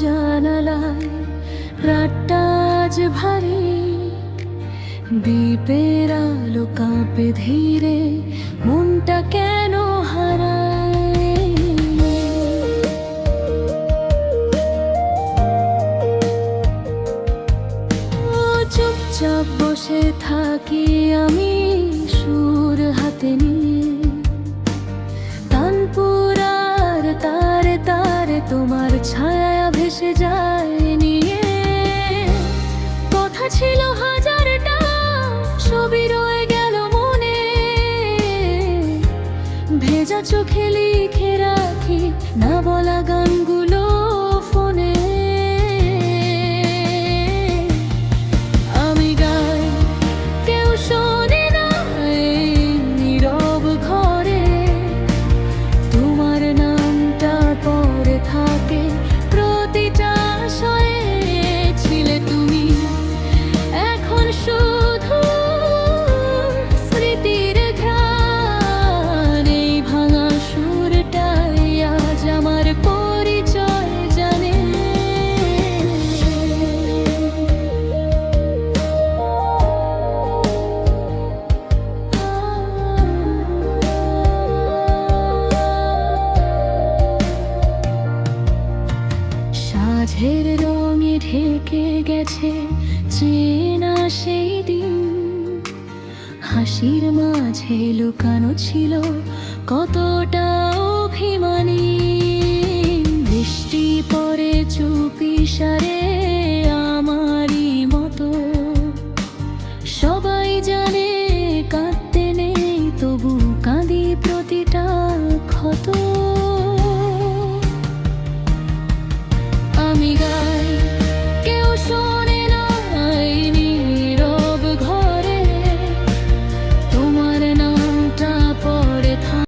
জানালায় রাতটা আজ ভারী, দ্বীপের আলো কাঁপে ধীরে, মনটা কেন হারায়। চুপচাপ বসে থাকি আমি সুর হাতে নিয়ে, তানপুরার তারে তারে তোমার ছায়া ভেসে যায় নিয়ে। কথা ছিল হাজারটা, ছবি রয়ে গেল মনে, ভেজা চোখে লিখে রাখি না বলা গানগুলো ফোনে। আমি গাই, কেউ শোনে না এই নীরব ঘরে, তোমার নামটা পড়ে থাকে প্রতিটা আশয়ে। ছিলে তুমি, এখন শুধু স্মৃতির ঘ্রাণ। এই ভাঙা সুরটাই আজ আমার পরিচয় জানে। সাঁঝের রঙে ঢেকে গেছে চেনা সেই দিন, হাসির মাঝে লুকানো ছিল কতটা অভিমানী। বৃষ্টি পড়ে চুপি সারে আমারই মতো, সবাই জানে কাঁদতে নেই, তবু কাঁদি প্রতিটা ক্ষত। আমি